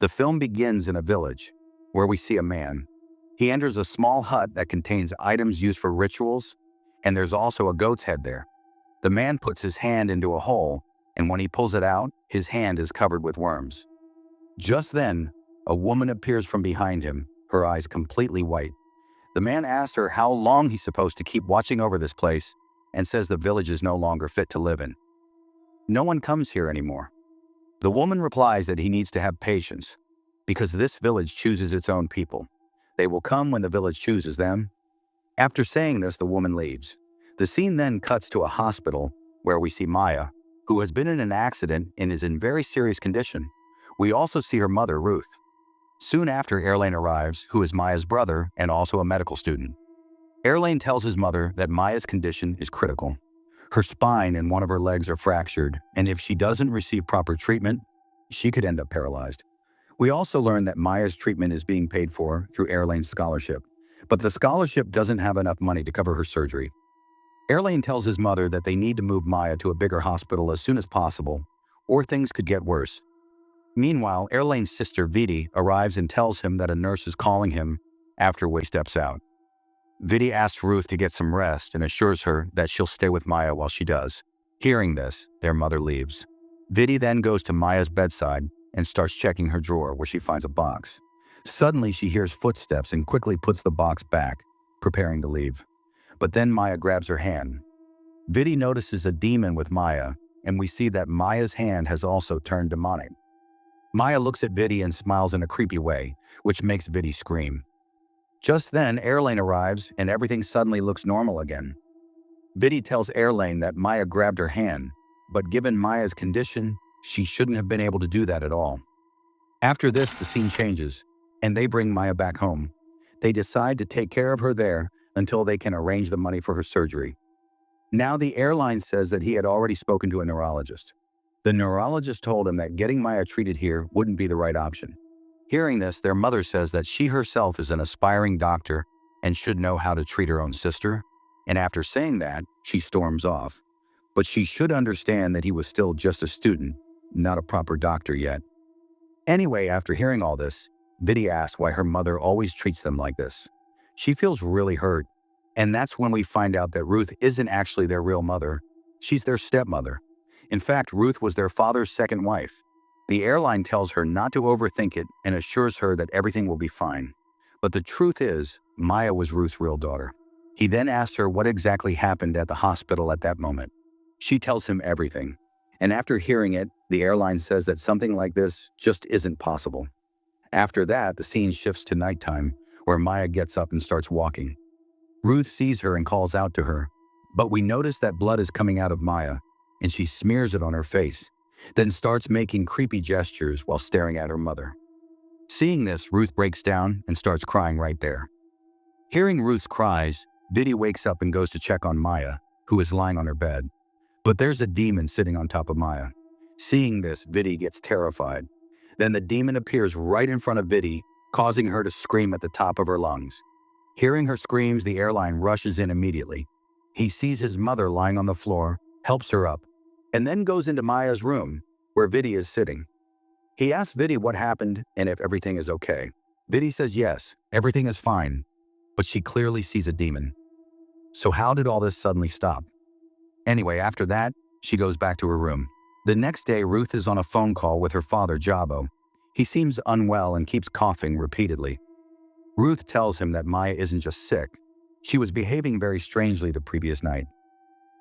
The film begins in a village, where we see a man. He enters a small hut that contains items used for rituals, and there's also a goat's head there. The man puts his hand into a hole, and when he pulls it out, his hand is covered with worms. Just then, a woman appears from behind him, her eyes completely white. The man asks her how long he's supposed to keep watching over this place, and says the village is no longer fit to live in. No one comes here anymore. The woman replies that he needs to have patience, because this village chooses its own people. They will come when the village chooses them. After saying this, the woman leaves. The scene then cuts to a hospital where we see Maya, who has been in an accident and is in very serious condition. We also see her mother, Ruth. Soon after, Erlane arrives, who is Maya's brother and also a medical student. Erlane tells his mother that Maya's condition is critical. Her spine and one of her legs are fractured, and if she doesn't receive proper treatment, she could end up paralyzed. We also learn that Maya's treatment is being paid for through Erlane's scholarship, but the scholarship doesn't have enough money to cover her surgery. Erlane tells his mother that they need to move Maya to a bigger hospital as soon as possible, or things could get worse. Meanwhile, Erlane's sister, Viddy, arrives and tells him that a nurse is calling him, after which he steps out. Viddy asks Ruth to get some rest and assures her that she'll stay with Maya while she does. Hearing this, their mother leaves. Viddy then goes to Maya's bedside and starts checking her drawer, where she finds a box. Suddenly, she hears footsteps and quickly puts the box back, preparing to leave. But then Maya grabs her hand. Viddy notices a demon with Maya, and we see that Maya's hand has also turned demonic. Maya looks at Viddy and smiles in a creepy way, which makes Viddy scream. Just then, Erlane arrives, and everything suddenly looks normal again. Viddy tells Erlane that Maya grabbed her hand, but given Maya's condition, she shouldn't have been able to do that at all. After this, the scene changes, and they bring Maya back home. They decide to take care of her there until they can arrange the money for her surgery. Now the airline says that he had already spoken to a neurologist. The neurologist told him that getting Maya treated here wouldn't be the right option. Hearing this, their mother says that she herself is an aspiring doctor and should know how to treat her own sister, and after saying that, she storms off. But she should understand that he was still just a student, not a proper doctor yet. Anyway, after hearing all this, Viddy asks why her mother always treats them like this. She feels really hurt, and that's when we find out that Ruth isn't actually their real mother. She's their stepmother. In fact, Ruth was their father's second wife. The airline tells her not to overthink it and assures her that everything will be fine. But the truth is, Maya was Ruth's real daughter. He then asks her what exactly happened at the hospital at that moment. She tells him everything. And after hearing it, the airline says that something like this just isn't possible. After that, the scene shifts to nighttime, where Maya gets up and starts walking. Ruth sees her and calls out to her, but we notice that blood is coming out of Maya, and she smears it on her face, then starts making creepy gestures while staring at her mother. Seeing this, Ruth breaks down and starts crying right there. Hearing Ruth's cries, Viddy wakes up and goes to check on Maya, who is lying on her bed. But there's a demon sitting on top of Maya. Seeing this, Viddy gets terrified. Then the demon appears right in front of Viddy, causing her to scream at the top of her lungs. Hearing her screams, the airline rushes in immediately. He sees his mother lying on the floor, helps her up, and then goes into Maya's room, where Viddy is sitting. He asks Viddy what happened and if everything is okay. Viddy says yes, everything is fine, but she clearly sees a demon. So how did all this suddenly stop? Anyway, after that, she goes back to her room. The next day, Ruth is on a phone call with her father, Jabo. He seems unwell and keeps coughing repeatedly. Ruth tells him that Maya isn't just sick. She was behaving very strangely the previous night.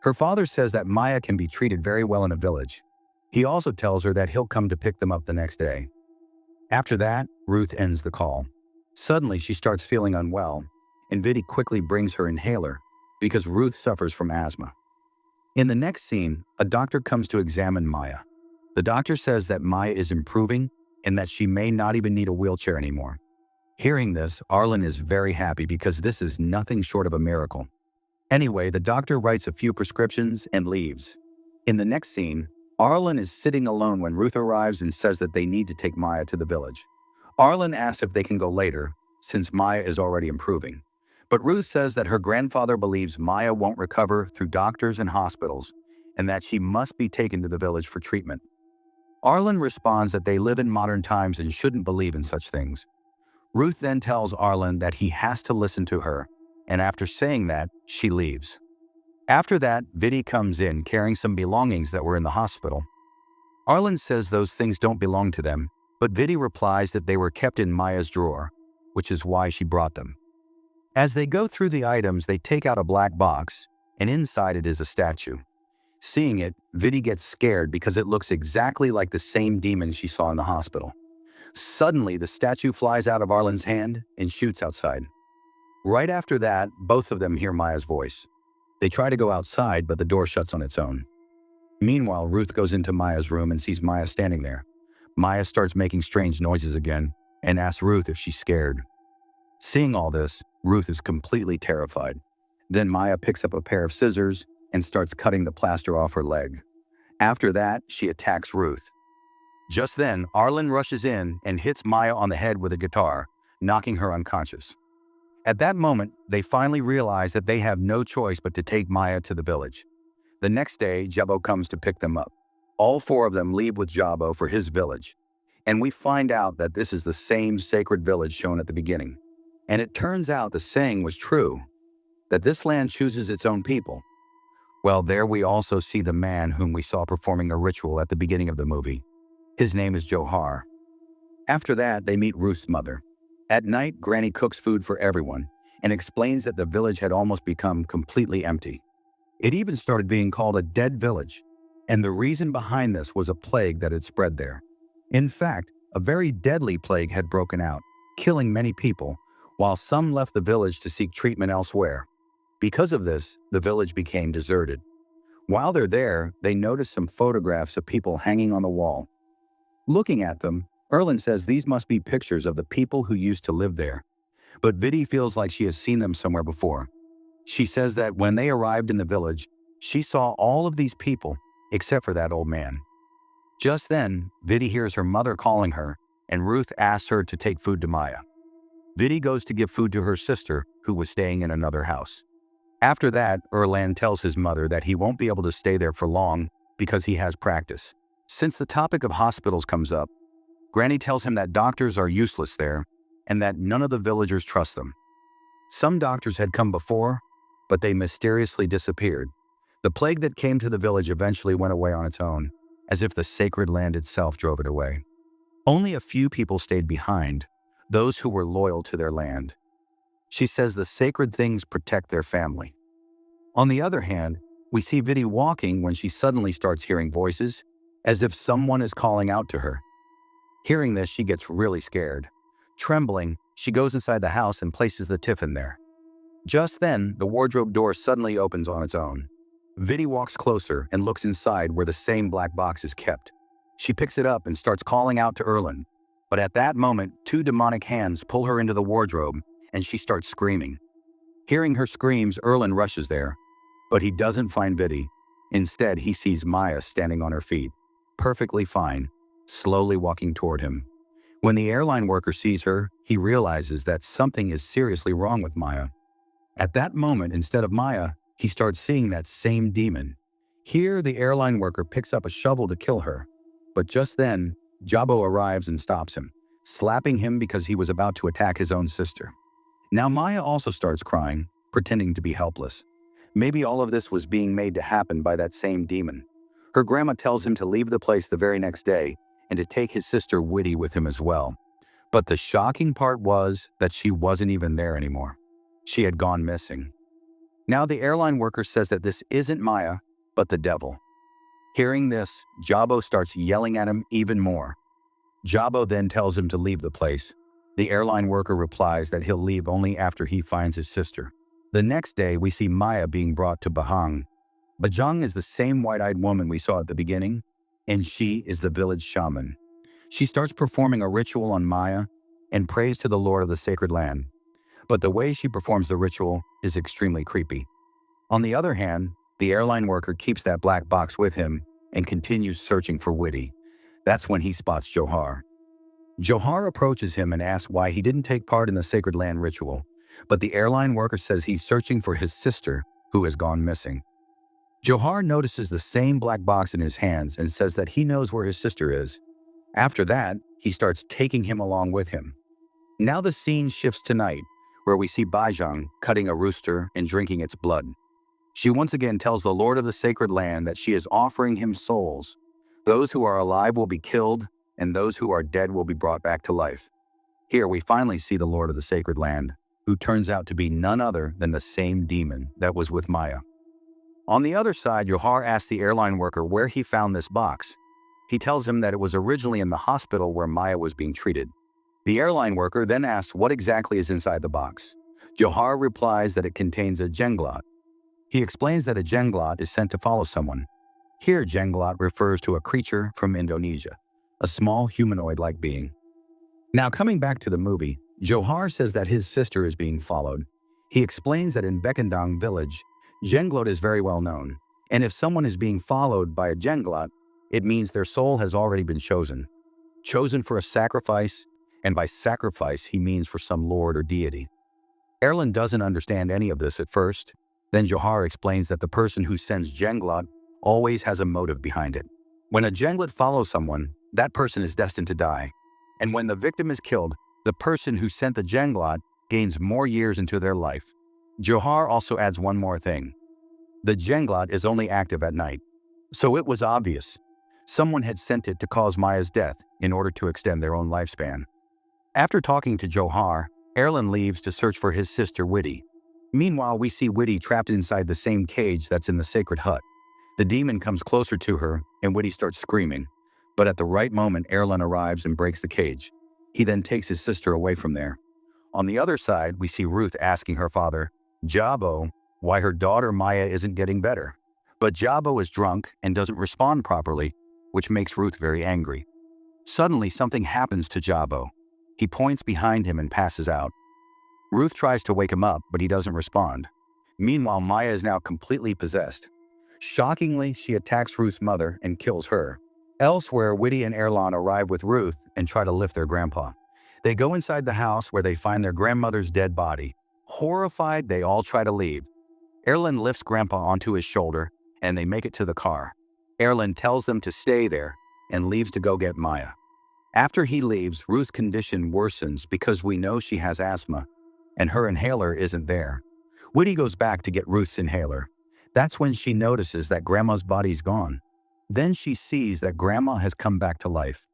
Her father says that Maya can be treated very well in a village. He also tells her that he'll come to pick them up the next day. After that, Ruth ends the call. Suddenly, she starts feeling unwell, and Viddy quickly brings her inhaler because Ruth suffers from asthma. In the next scene, a doctor comes to examine Maya. The doctor says that Maya is improving and that she may not even need a wheelchair anymore. Hearing this, Arlen is very happy because this is nothing short of a miracle. Anyway, the doctor writes a few prescriptions and leaves. In the next scene, Arlen is sitting alone when Ruth arrives and says that they need to take Maya to the village. Arlen asks if they can go later, since Maya is already improving. But Ruth says that her grandfather believes Maya won't recover through doctors and hospitals, and that she must be taken to the village for treatment. Arlen responds that they live in modern times and shouldn't believe in such things. Ruth then tells Arlen that he has to listen to her, and after saying that, she leaves. After that, Viddy comes in carrying some belongings that were in the hospital. Arlen says those things don't belong to them, but Viddy replies that they were kept in Maya's drawer, which is why she brought them. As they go through the items, they take out a black box, and inside it is a statue. Seeing it, Viddy gets scared because it looks exactly like the same demon she saw in the hospital. Suddenly, the statue flies out of Arlen's hand and shoots outside. Right after that, both of them hear Maya's voice. They try to go outside, but the door shuts on its own. Meanwhile, Ruth goes into Maya's room and sees Maya standing there. Maya starts making strange noises again and asks Ruth if she's scared. Seeing all this, Ruth is completely terrified. Then Maya picks up a pair of scissors and starts cutting the plaster off her leg. After that, she attacks Ruth. Just then, Arlen rushes in and hits Maya on the head with a guitar, knocking her unconscious. At that moment, they finally realize that they have no choice but to take Maya to the village. The next day, Jabo comes to pick them up. All four of them leave with Jabo for his village, and we find out that this is the same sacred village shown at the beginning. And it turns out the saying was true, that this land chooses its own people. Well, there we also see the man whom we saw performing a ritual at the beginning of the movie. His name is Johar. After that, they meet Ruth's mother. At night, Granny cooks food for everyone and explains that the village had almost become completely empty. It even started being called a dead village, and the reason behind this was a plague that had spread there. In fact, a very deadly plague had broken out, killing many people, while some left the village to seek treatment elsewhere. Because of this, the village became deserted. While they're there, they notice some photographs of people hanging on the wall. Looking at them, Erlen says these must be pictures of the people who used to live there, but Viddy feels like she has seen them somewhere before. She says that when they arrived in the village, she saw all of these people except for that old man. Just then, Viddy hears her mother calling her, and Ruth asks her to take food to Maya. Viddy goes to give food to her sister, who was staying in another house. After that, Erlan tells his mother that he won't be able to stay there for long because he has practice. Since the topic of hospitals comes up, Granny tells him that doctors are useless there and that none of the villagers trust them. Some doctors had come before, but they mysteriously disappeared. The plague that came to the village eventually went away on its own, as if the sacred land itself drove it away. Only a few people stayed behind, those who were loyal to their land. She says the sacred things protect their family. On the other hand, we see Viddy walking when she suddenly starts hearing voices, as if someone is calling out to her. Hearing this, she gets really scared. Trembling, she goes inside the house and places the tiffin there. Just then, the wardrobe door suddenly opens on its own. Viddy walks closer and looks inside where the same black box is kept. She picks it up and starts calling out to Erlen, but at that moment, two demonic hands pull her into the wardrobe and she starts screaming. Hearing her screams, Erlen rushes there, but he doesn't find Viddy. Instead, he sees Maya standing on her feet, perfectly fine, slowly walking toward him. When the airline worker sees her, he realizes that something is seriously wrong with Maya. At that moment, instead of Maya, he starts seeing that same demon. Here, the airline worker picks up a shovel to kill her, but just then, Jabo arrives and stops him, slapping him because he was about to attack his own sister. Now Maya also starts crying, pretending to be helpless. Maybe all of this was being made to happen by that same demon. Her grandma tells him to leave the place the very next day and to take his sister Viddy with him as well. But the shocking part was that she wasn't even there anymore. She had gone missing. Now the airline worker says that this isn't Maya, but the devil. Hearing this, Jabo starts yelling at him even more. Jabo then tells him to leave the place. The airline worker replies that he'll leave only after he finds his sister. The next day, we see Maya being brought to Bahang. Bajang is the same white-eyed woman we saw at the beginning, and she is the village shaman. She starts performing a ritual on Maya and prays to the Lord of the sacred land. But the way she performs the ritual is extremely creepy. On the other hand, the airline worker keeps that black box with him and continues searching for Viddy. That's when he spots Johar. Johar approaches him and asks why he didn't take part in the sacred land ritual, but the airline worker says he's searching for his sister, who has gone missing. Johar notices the same black box in his hands and says that he knows where his sister is. After that, he starts taking him along with him. Now the scene shifts to night, where we see Bajang cutting a rooster and drinking its blood. She once again tells the Lord of the Sacred Land that she is offering him souls. Those who are alive will be killed, and those who are dead will be brought back to life. Here we finally see the Lord of the Sacred Land, who turns out to be none other than the same demon that was with Maya. On the other side, Johar asks the airline worker where he found this box. He tells him that it was originally in the hospital where Maya was being treated. The airline worker then asks what exactly is inside the box. Johar replies that it contains a jenglot. He explains that a jenglot is sent to follow someone. Here, jenglot refers to a creature from Indonesia, a small humanoid-like being. Now coming back to the movie, Johar says that his sister is being followed. He explains that in Bekendang village, jenglot is very well known, and if someone is being followed by a jenglot, it means their soul has already been chosen. Chosen for a sacrifice, and by sacrifice he means for some lord or deity. Erlen doesn't understand any of this at first. Then Johar explains that the person who sends jenglot always has a motive behind it. When a jenglot follows someone, that person is destined to die. And when the victim is killed, the person who sent the jenglot gains more years into their life. Johar also adds one more thing. The jenglot is only active at night. So it was obvious. Someone had sent it to cause Maya's death in order to extend their own lifespan. After talking to Johar, Erlen leaves to search for his sister Viddy. Meanwhile, we see Viddy trapped inside the same cage that's in the sacred hut. The demon comes closer to her, and Viddy starts screaming. But at the right moment, Erlen arrives and breaks the cage. He then takes his sister away from there. On the other side, we see Ruth asking her father, Jabo, why her daughter Maya isn't getting better. But Jabo is drunk and doesn't respond properly, which makes Ruth very angry. Suddenly, something happens to Jabo. He points behind him and passes out. Ruth tries to wake him up, but he doesn't respond. Meanwhile, Maya is now completely possessed. Shockingly, she attacks Ruth's mother and kills her. Elsewhere, Viddy and Erlen arrive with Ruth and try to lift their grandpa. They go inside the house where they find their grandmother's dead body. Horrified, they all try to leave. Erlen lifts Grandpa onto his shoulder, and they make it to the car. Erlen tells them to stay there and leaves to go get Maya. After he leaves, Ruth's condition worsens because we know she has asthma, and her inhaler isn't there. Viddy goes back to get Ruth's inhaler. That's when she notices that Grandma's body's gone. Then she sees that Grandma has come back to life.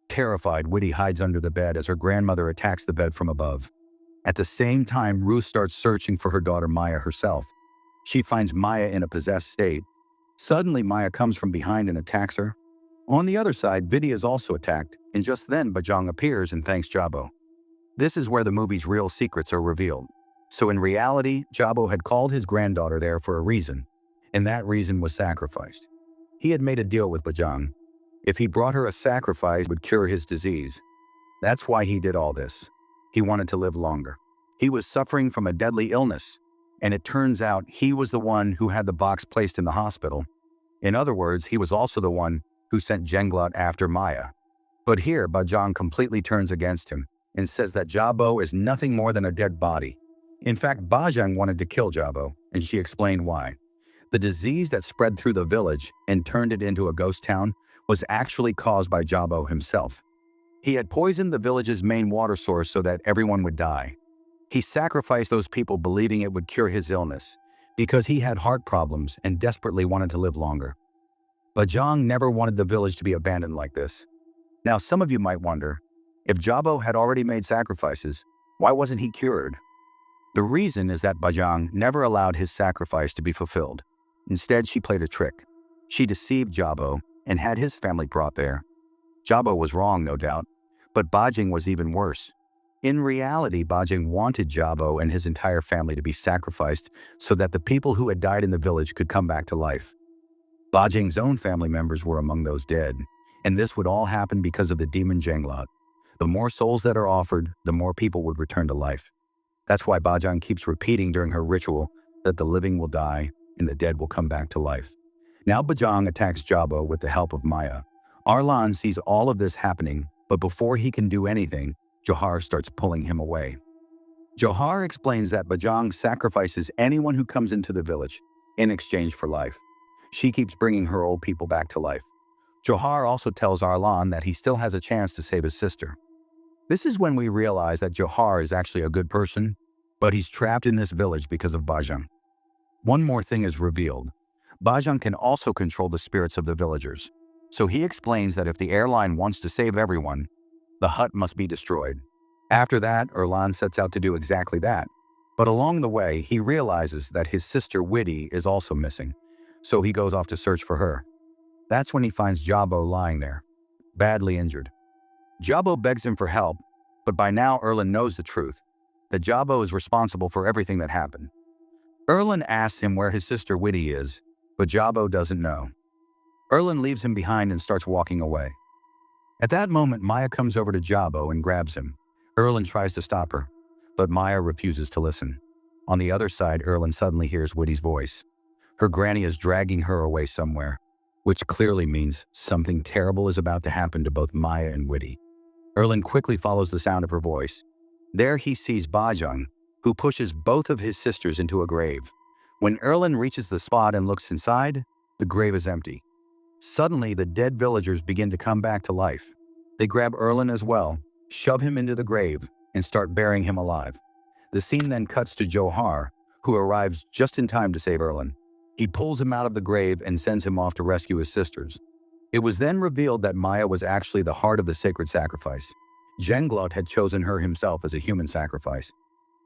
Terrified, Viddy hides under the bed as her grandmother attacks the bed from above. At the same time, Ruth starts searching for her daughter Maya herself. She finds Maya in a possessed state. Suddenly, Maya comes from behind and attacks her. On the other side, Viddy is also attacked, and just then Bajang appears and thanks Jabo. This is where the movie's real secrets are revealed. So in reality, Jabo had called his granddaughter there for a reason, and that reason was sacrificed. He had made a deal with Bajang. If he brought her a sacrifice, it would cure his disease. That's why he did all this. He wanted to live longer. He was suffering from a deadly illness, and it turns out he was the one who had the box placed in the hospital. In other words, he was also the one who sent jenglot after Maya. But here, Bajang completely turns against him and says that Jabo is nothing more than a dead body. In fact, Bajang wanted to kill Jabo, and she explained why. The disease that spread through the village and turned it into a ghost town was actually caused by Jabo himself. He had poisoned the village's main water source so that everyone would die. He sacrificed those people believing it would cure his illness because he had heart problems and desperately wanted to live longer. Bajang never wanted the village to be abandoned like this. Now, some of you might wonder, if Jabo had already made sacrifices, why wasn't he cured? The reason is that Bajang never allowed his sacrifice to be fulfilled. Instead, she played a trick. She deceived Jabo and had his family brought there. Jabo was wrong, no doubt, but Bajang was even worse. In reality, Bajang wanted Jabo and his entire family to be sacrificed so that the people who had died in the village could come back to life. Bajang's own family members were among those dead, and this would all happen because of the demon jenglot. The more souls that are offered, the more people would return to life. That's why Bajang keeps repeating during her ritual that the living will die and the dead will come back to life. Now Bajang attacks Jabo with the help of Maya. Arlan sees all of this happening, but before he can do anything, Johar starts pulling him away. Johar explains that Bajang sacrifices anyone who comes into the village in exchange for life. She keeps bringing her old people back to life. Johar also tells Arlan that he still has a chance to save his sister. This is when we realize that Johar is actually a good person, but he's trapped in this village because of Bajang. One more thing is revealed. Bajang can also control the spirits of the villagers. So he explains that if the airline wants to save everyone, the hut must be destroyed. After that, Erlan sets out to do exactly that. But along the way, he realizes that his sister Viddy is also missing. So he goes off to search for her. That's when he finds Jabo lying there, badly injured. Jabo begs him for help, but by now Erlan knows the truth, that Jabo is responsible for everything that happened. Erlan asks him where his sister Viddy is, but Jabo doesn't know. Erlan leaves him behind and starts walking away. At that moment, Maya comes over to Jabo and grabs him. Erlan tries to stop her, but Maya refuses to listen. On the other side, Erlan suddenly hears Widdy's voice. Her granny is dragging her away somewhere, which clearly means something terrible is about to happen to both Maya and Viddy. Erlan quickly follows the sound of her voice. There he sees Bajang, who pushes both of his sisters into a grave. When Erlan reaches the spot and looks inside, the grave is empty. Suddenly, the dead villagers begin to come back to life. They grab Erlan as well, shove him into the grave, and start burying him alive. The scene then cuts to Johar, who arrives just in time to save Erlan. He pulls him out of the grave and sends him off to rescue his sisters. It was then revealed that Maya was actually the heart of the sacred sacrifice. Jenglot had chosen her himself as a human sacrifice.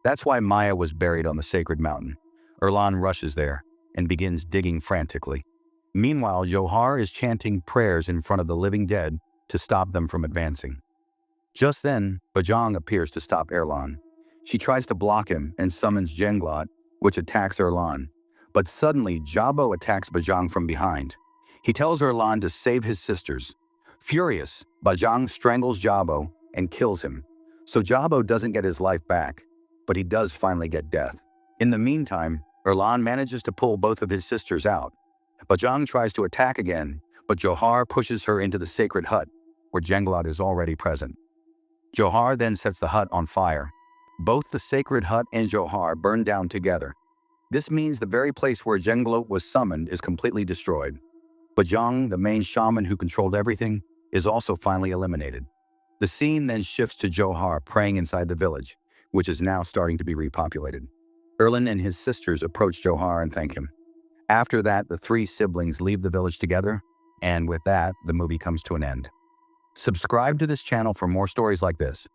That's why Maya was buried on the sacred mountain. Erlan rushes there and begins digging frantically. Meanwhile, Johar is chanting prayers in front of the living dead to stop them from advancing. Just then, Bajang appears to stop Erlan. She tries to block him and summons Jenglot, which attacks Erlan. But suddenly, Jabo attacks Bajang from behind. He tells Erlan to save his sisters. Furious, Bajang strangles Jabo and kills him. So Jabo doesn't get his life back, but he does finally get death. In the meantime, Erlan manages to pull both of his sisters out. Bajang tries to attack again, but Johar pushes her into the sacred hut, where Jenglot is already present. Johar then sets the hut on fire. Both the sacred hut and Johar burn down together. This means the very place where Jenglot was summoned is completely destroyed. Bajang, the main shaman who controlled everything, is also finally eliminated. The scene then shifts to Johar praying inside the village, which is now starting to be repopulated. Erlan and his sisters approach Johar and thank him. After that, the three siblings leave the village together, and with that, the movie comes to an end. Subscribe to this channel for more stories like this.